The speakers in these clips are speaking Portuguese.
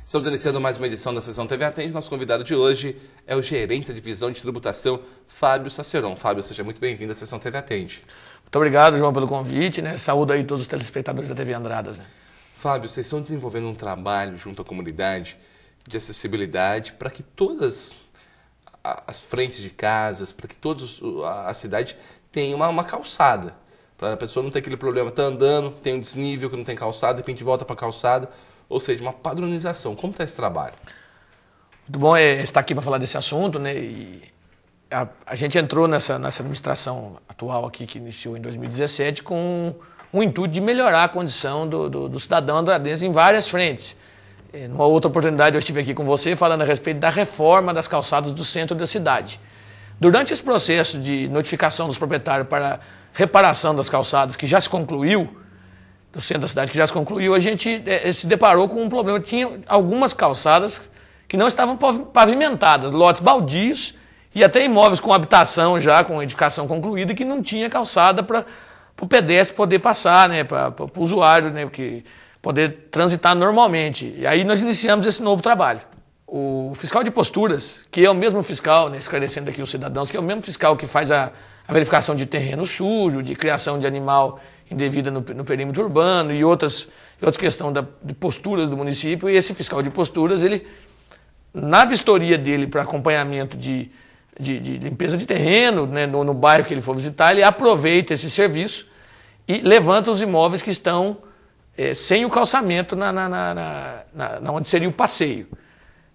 Estamos iniciando mais uma edição da Sessão TV Atende. Nosso convidado de hoje é o gerente da divisão de tributação, Fábio Saceron. Fábio, seja muito bem-vindo à Sessão TV Atende. Muito obrigado, João, pelo convite, né? Saúde aí todos os telespectadores da TV Andradas, né? Fábio, vocês estão desenvolvendo um trabalho junto à comunidade de acessibilidade para que todas as frentes de casas, para que toda a cidade tenha uma calçada. Para a pessoa não ter aquele problema, está andando, tem um desnível que não tem calçada, de repente volta para a calçada. Ou seja, uma padronização. Como está esse trabalho? Muito bom estar aqui para falar desse assunto, né? E a gente entrou nessa administração atual aqui, que iniciou em 2017, com o intuito de melhorar a condição do cidadão andradense em várias frentes. Numa outra oportunidade eu estive aqui com você falando a respeito da reforma das calçadas do centro da cidade. Durante esse processo de notificação dos proprietários para reparação das calçadas, que já se concluiu, do centro da cidade, que já se concluiu, a gente se deparou com um problema. Tinha algumas calçadas que não estavam pavimentadas, lotes baldios e até imóveis com habitação já, com edificação concluída, que não tinha calçada para o pedestre poder passar, né, para o usuário, né, poder transitar normalmente. E aí nós iniciamos esse novo trabalho. O fiscal de posturas, que é o mesmo fiscal, né, esclarecendo aqui os cidadãos, que é o mesmo fiscal que faz a verificação de terreno sujo, de criação de animal indevida no perímetro urbano e outras questões de posturas do município, e esse fiscal de posturas, ele, na vistoria dele para acompanhamento de limpeza de terreno, né, no bairro que ele for visitar, ele aproveita esse serviço e levanta os imóveis que estão sem o calçamento onde seria o passeio.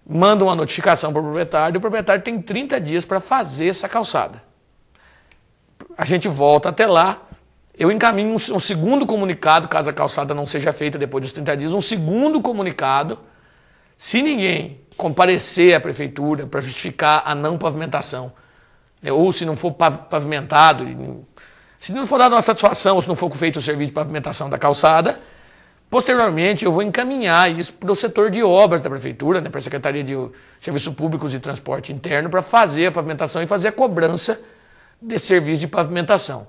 Manda uma notificação para o proprietário, e o proprietário tem 30 dias para fazer essa calçada. A gente volta até lá, eu encaminho um segundo comunicado, caso a calçada não seja feita depois dos 30 dias, um segundo comunicado. Se ninguém comparecer à prefeitura para justificar a não pavimentação, né, ou se não for pavimentado, se não for dada uma satisfação, ou se não for feito o serviço de pavimentação da calçada, posteriormente eu vou encaminhar isso para o setor de obras da prefeitura, né, para a Secretaria de Serviços Públicos e Transporte Interno, para fazer a pavimentação e fazer a cobrança desse serviço de pavimentação.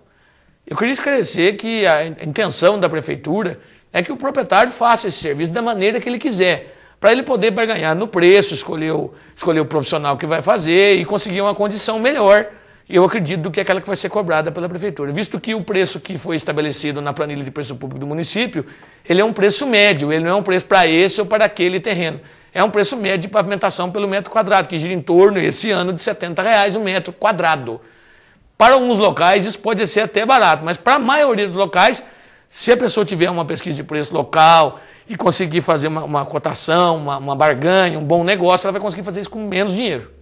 Eu queria esclarecer que a intenção da prefeitura é que o proprietário faça esse serviço da maneira que ele quiser, para ele poder barganhar no preço, escolher o profissional que vai fazer e conseguir uma condição melhor, eu acredito, do que aquela que vai ser cobrada pela prefeitura. Visto que o preço que foi estabelecido na planilha de preço público do município, ele é um preço médio, ele não é um preço para esse ou para aquele terreno. É um preço médio de pavimentação pelo metro quadrado, que gira em torno, esse ano, de R$ 70 o metro quadrado. Para alguns locais isso pode ser até barato, mas para a maioria dos locais, se a pessoa tiver uma pesquisa de preço local e conseguir fazer uma cotação, uma barganha, um bom negócio, ela vai conseguir fazer isso com menos dinheiro.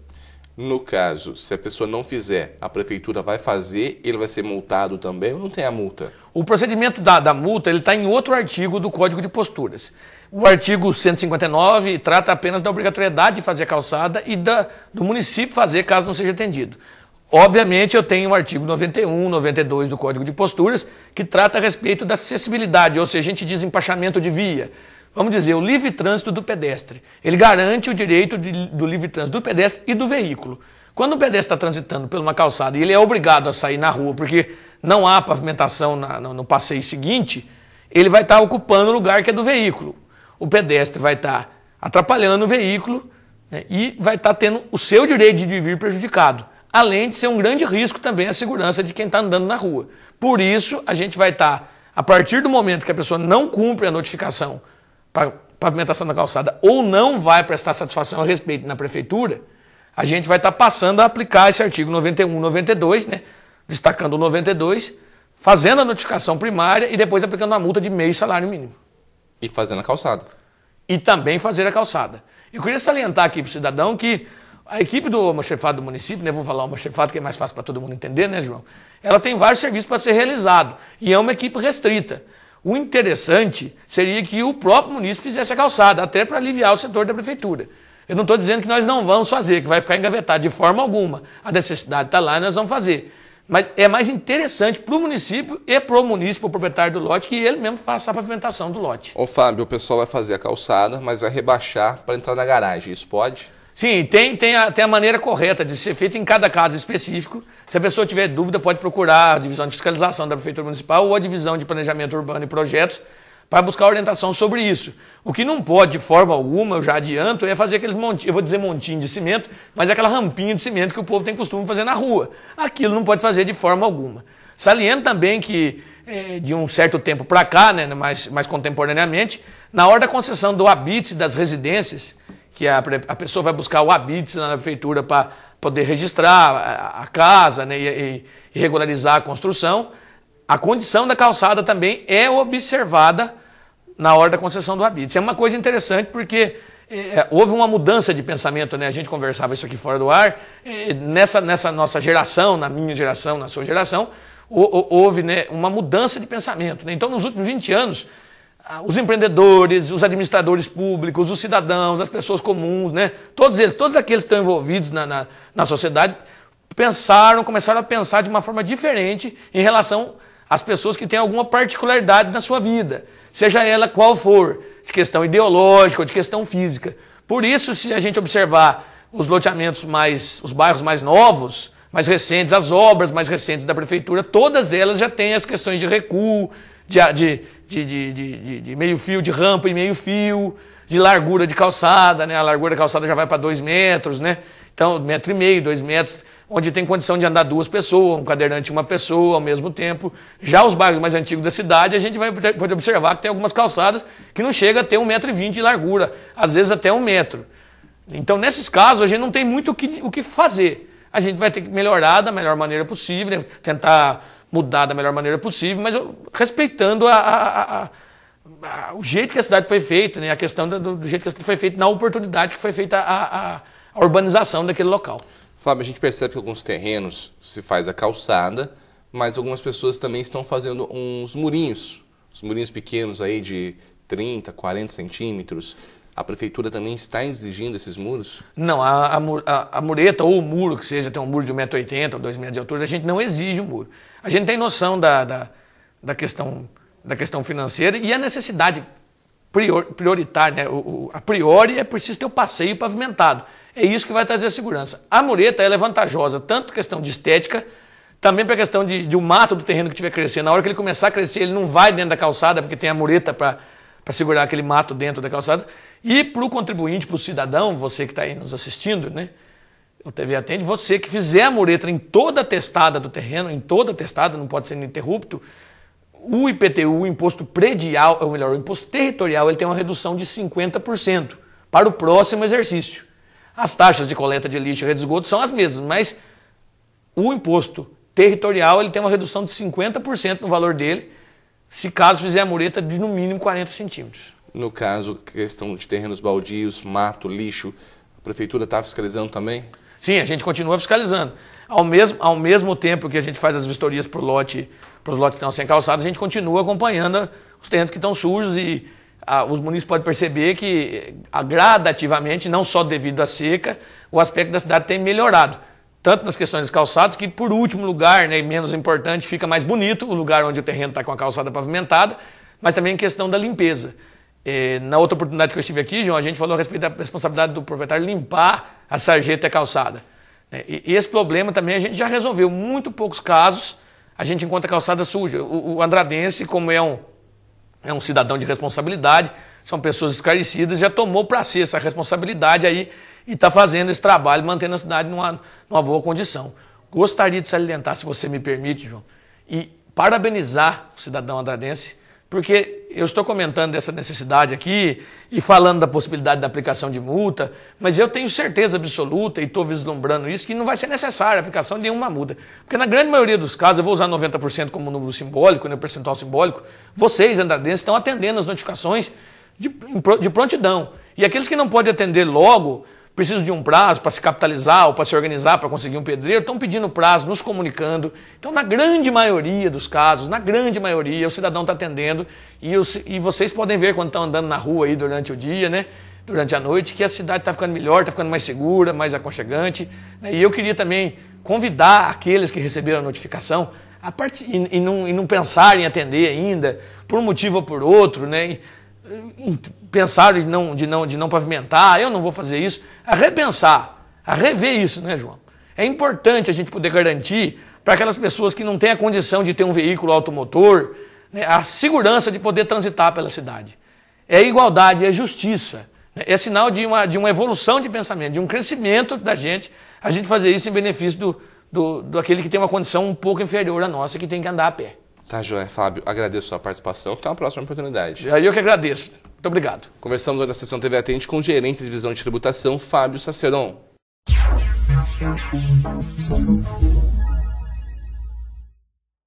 No caso, se a pessoa não fizer, a prefeitura vai fazer, ele vai ser multado também ou não tem a multa? O procedimento da multa está em outro artigo do Código de Posturas. O artigo 159 trata apenas da obrigatoriedade de fazer a calçada e do município fazer caso não seja atendido. Obviamente eu tenho o artigo 91, 92 do Código de Posturas, que trata a respeito da acessibilidade, ou seja, a gente diz empachamento de via. Vamos dizer, o livre trânsito do pedestre. Ele garante o direito do livre trânsito do pedestre e do veículo. Quando o pedestre está transitando por uma calçada e ele é obrigado a sair na rua porque não há pavimentação no passeio seguinte, ele vai estar ocupando o lugar que é do veículo. O pedestre vai estar atrapalhando o veículo, né, e vai estar tendo o seu direito de vir prejudicado. Além de ser um grande risco também a segurança de quem está andando na rua. Por isso, a gente vai estar, a partir do momento que a pessoa não cumpre a notificação para pavimentação da calçada ou não vai prestar satisfação a respeito na prefeitura, a gente vai estar passando a aplicar esse artigo 91 e 92, né, destacando o 92, fazendo a notificação primária e depois aplicando uma multa de meio salário mínimo. E fazendo a calçada. E também fazer a calçada. Eu queria salientar aqui para o cidadão que a equipe do almoxarifado do município, né, vou falar almoxarifado que é mais fácil para todo mundo entender, né, João? Ela tem vários serviços para ser realizado e é uma equipe restrita. O interessante seria que o próprio município fizesse a calçada, até para aliviar o setor da prefeitura. Eu não estou dizendo que nós não vamos fazer, que vai ficar engavetado de forma alguma. A necessidade está lá e nós vamos fazer. Mas é mais interessante para o município e para o município, o proprietário do lote, que ele mesmo faça a pavimentação do lote. Ô Fábio, o pessoal vai fazer a calçada, mas vai rebaixar para entrar na garagem. Isso pode? Sim, tem a maneira correta de ser feita em cada caso específico. Se a pessoa tiver dúvida, pode procurar a divisão de fiscalização da Prefeitura Municipal ou a divisão de planejamento urbano e projetos para buscar orientação sobre isso. O que não pode, de forma alguma, eu já adianto, é fazer aqueles montinhos, eu vou dizer montinho de cimento, mas é aquela rampinha de cimento que o povo tem costume fazer na rua. Aquilo não pode fazer de forma alguma. Saliento também que, de um certo tempo para cá, né, mais contemporaneamente, na hora da concessão do habite das residências, que a pessoa vai buscar o habite na prefeitura para poder registrar a casa, né, e regularizar a construção, a condição da calçada também é observada na hora da concessão do habite. Isso é uma coisa interessante porque houve uma mudança de pensamento, né? A gente conversava isso aqui fora do ar, nessa nossa geração, na minha geração, na sua geração, houve, né, uma mudança de pensamento, né? Então, nos últimos 20 anos, os empreendedores, os administradores públicos, os cidadãos, as pessoas comuns, né? Todos aqueles que estão envolvidos na sociedade, começaram a pensar de uma forma diferente em relação às pessoas que têm alguma particularidade na sua vida, seja ela qual for, de questão ideológica ou de questão física. Por isso, se a gente observar os loteamentos os bairros mais novos, mais recentes, as obras mais recentes da prefeitura, todas elas já têm as questões de recuo, de meio fio, de rampa e meio fio, de largura de calçada, né? A largura da calçada já vai para 2 metros, né? Então, 1,5 metros, 2 metros, onde tem condição de andar 2 pessoas, um cadeirante e uma pessoa ao mesmo tempo. Já os bairros mais antigos da cidade, a gente pode observar que tem algumas calçadas que não chega a ter 1,20 m de largura, às vezes até 1 metro. Então, nesses casos, a gente não tem muito o que fazer. A gente vai ter que melhorar da melhor maneira possível, né? Tentar mudar da melhor maneira possível, mas respeitando o jeito que a cidade foi feita, né? A questão do jeito que a cidade foi feita, na oportunidade que foi feita a urbanização daquele local. Fábio, a gente percebe que alguns terrenos se faz a calçada, mas algumas pessoas também estão fazendo uns murinhos pequenos aí de 30, 40 centímetros. A prefeitura também está exigindo esses muros? Não, a mureta ou o muro, que seja, tem um muro de 1,80 m ou 2 metros de altura, a gente não exige um muro. A gente tem noção da questão financeira e a necessidade prioritária, né? A priori é preciso ter o passeio pavimentado. É isso que vai trazer a segurança. A mureta ela é vantajosa, tanto questão de estética, também para a questão de um mato do terreno que estiver crescendo. Na hora que ele começar a crescer, ele não vai dentro da calçada, porque tem a mureta para segurar aquele mato dentro da calçada. E para o contribuinte, para o cidadão, você que está aí nos assistindo, né? O TV Atende, você que fizer a mureta em toda a testada do terreno, em toda a testada, não pode ser ininterrupto, o IPTU, o imposto predial, ou melhor, o imposto territorial, ele tem uma redução de 50% para o próximo exercício. As taxas de coleta de lixo e rede de esgoto são as mesmas, mas o imposto territorial ele tem uma redução de 50% no valor dele, se caso fizer a mureta de no mínimo 40 centímetros. No caso, questão de terrenos baldios, mato, lixo, a prefeitura está fiscalizando também? Sim, a gente continua fiscalizando. Ao mesmo tempo que a gente faz as vistorias para os lotes que estão sem calçada, a gente continua acompanhando os terrenos que estão sujos e os munícipes podem perceber que gradativamente, não só devido à seca, o aspecto da cidade tem melhorado. Tanto nas questões das calçadas, que por último lugar, né, menos importante, fica mais bonito o lugar onde o terreno está com a calçada pavimentada, mas também em questão da limpeza. Na outra oportunidade que eu estive aqui, João, a gente falou a respeito da responsabilidade do proprietário limpar a sarjeta e a calçada. E esse problema também a gente já resolveu. Muito poucos casos a gente encontra a calçada suja. O andradense, como é um cidadão de responsabilidade, são pessoas esclarecidas, já tomou para si essa responsabilidade aí e está fazendo esse trabalho, mantendo a cidade numa boa condição. Gostaria de salientar, se você me permite, João, e parabenizar o cidadão andradense, porque eu estou comentando dessa necessidade aqui e falando da possibilidade da aplicação de multa, mas eu tenho certeza absoluta, e estou vislumbrando isso, que não vai ser necessária a aplicação de nenhuma multa. Porque na grande maioria dos casos, eu vou usar 90% como número simbólico, né, percentual simbólico, vocês, andradenses, estão atendendo as notificações de prontidão. E aqueles que não podem atender logo, precisam de um prazo para se capitalizar ou para se organizar para conseguir um pedreiro, estão pedindo prazo, nos comunicando. Então, na grande maioria dos casos, na grande maioria, o cidadão está atendendo e vocês podem ver quando estão andando na rua aí durante o dia, né? Durante a noite, que a cidade está ficando melhor, está ficando mais segura, mais aconchegante. Né? E eu queria também convidar aqueles que receberam a notificação e não pensarem em atender ainda, por um motivo ou por outro, né? Pensar de não pavimentar, eu não vou fazer isso, a repensar, a rever isso, né, João? É importante a gente poder garantir para aquelas pessoas que não têm a condição de ter um veículo automotor, né, a segurança de poder transitar pela cidade. É igualdade, é justiça. Né, é sinal de uma evolução de pensamento, de um crescimento da gente, a gente fazer isso em benefício do aquele que tem uma condição um pouco inferior à nossa, que tem que andar a pé. Tá, joia. Fábio, agradeço a sua participação. Até uma próxima oportunidade. Eu que agradeço. Muito obrigado. Conversamos hoje na Sessão TV Atende com o gerente de divisão de tributação, Fábio Saceron.